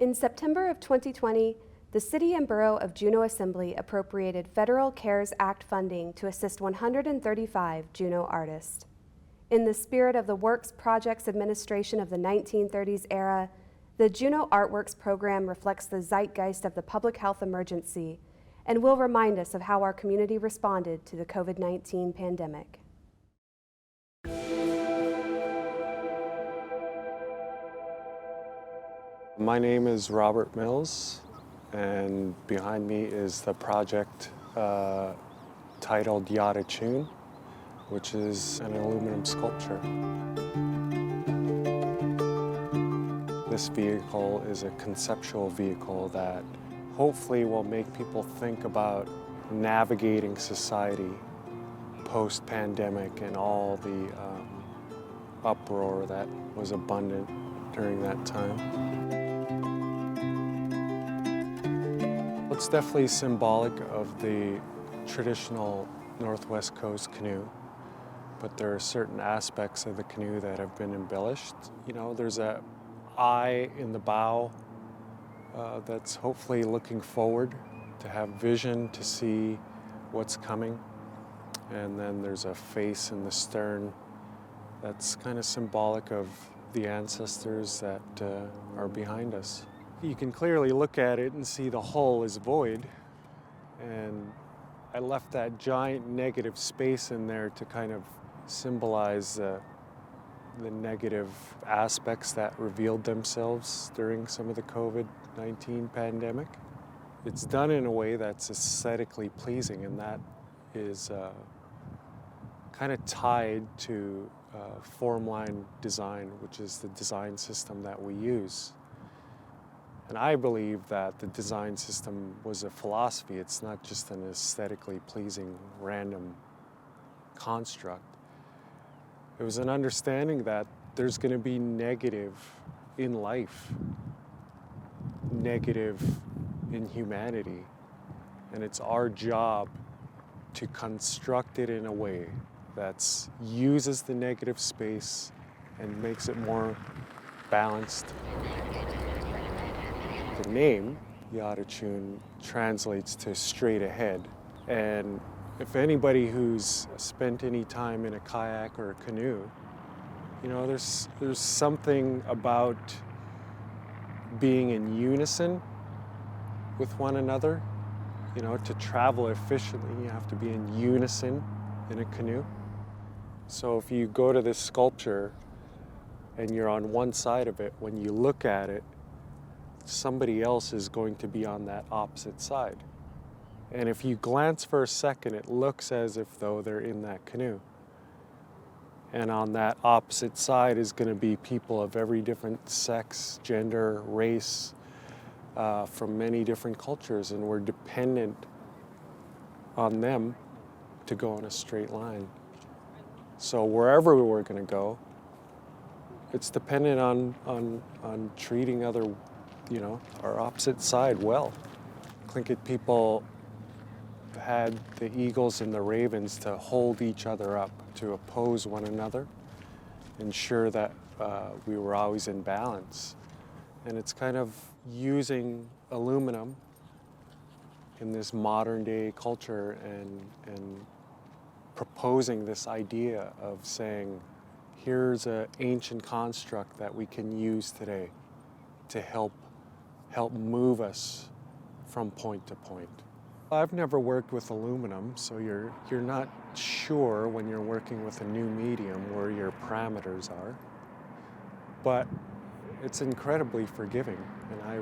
In September of 2020, the City and Borough of Juneau Assembly appropriated Federal CARES Act funding to assist 135 Juneau artists. In the spirit of the Works Projects Administration of the 1930s era, the Juneau ArtWorks program reflects the zeitgeist of the public health emergency and will remind us of how our community responded to the COVID-19 pandemic. My name is Robert Mills, and behind me is the project titled Yaadachoon, which is an aluminum sculpture. This vehicle is a conceptual vehicle that hopefully will make people think about navigating society post-pandemic and all the uproar that was abundant during that time. It's definitely symbolic of the traditional Northwest Coast canoe, but there are certain aspects of the canoe that have been embellished. You know, there's an eye in the bow that's hopefully looking forward, to have vision to see what's coming. And then there's a face in the stern that's kind of symbolic of the ancestors that are behind us. You can clearly look at it and see the hull is void, and I left that giant negative space in there to kind of symbolize the negative aspects that revealed themselves during some of the COVID-19 pandemic. It's done in a way that's aesthetically pleasing, and that is kind of tied to formline design, which is the design system that we use. And I believe that the design system was a philosophy. It's not just an aesthetically pleasing random construct. It was an understanding that there's going to be negative in life, negative in humanity, and it's our job to construct it in a way that uses the negative space and makes it more balanced. The name, Yaadachoon, translates to straight ahead. And if anybody who's spent any time in a kayak or a canoe, you know, there's something about being in unison with one another. You know, to travel efficiently, you have to be in unison in a canoe. So if you go to this sculpture and you're on one side of it, when you look at it, somebody else is going to be on that opposite side. And if you glance for a second, it looks as if though they're in that canoe. And on that opposite side is going to be people of every different sex, gender, race, from many different cultures, and we're dependent on them to go in a straight line. So wherever we're going to go, it's dependent on treating other, you know, our opposite side well. Tlingit people had the eagles and the ravens to hold each other up, to oppose one another, ensure that we were always in balance. And it's kind of using aluminum in this modern day culture and proposing this idea of saying, here's an ancient construct that we can use today to help move us from point to point. I've never worked with aluminum, so you're not sure when you're working with a new medium where your parameters are, but it's incredibly forgiving, and I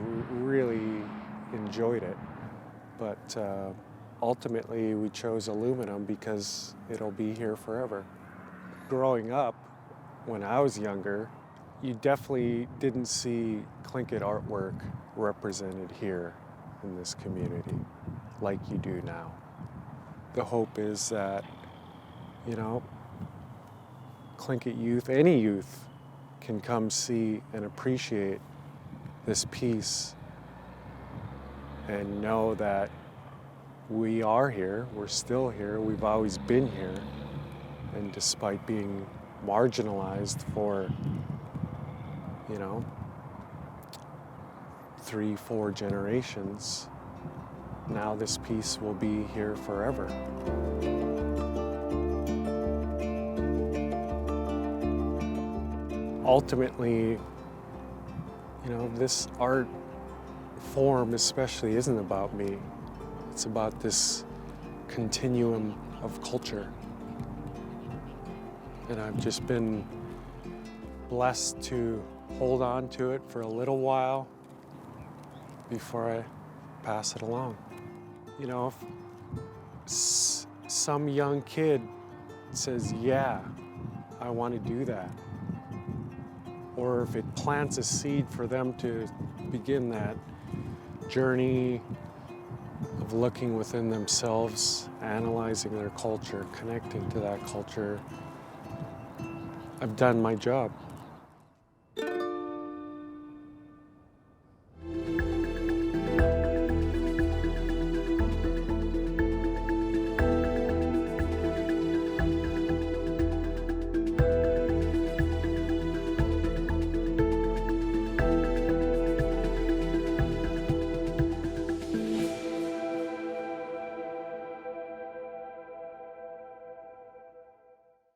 really enjoyed it. But ultimately, we chose aluminum because it'll be here forever. Growing up, when I was younger, you definitely didn't see Tlingit artwork represented here in this community like you do now. The hope is that, you know, Tlingit youth, any youth, can come see and appreciate this piece and know that we are here, we're still here, we've always been here, and despite being marginalized for, you know, 3, 4 generations, now this piece will be here forever. Ultimately, you know, this art form especially isn't about me. It's about this continuum of culture. And I've just been blessed to hold on to it for a little while before I pass it along. You know, if some young kid says, yeah, I want to do that, or if it plants a seed for them to begin that journey of looking within themselves, analyzing their culture, connecting to that culture, I've done my job.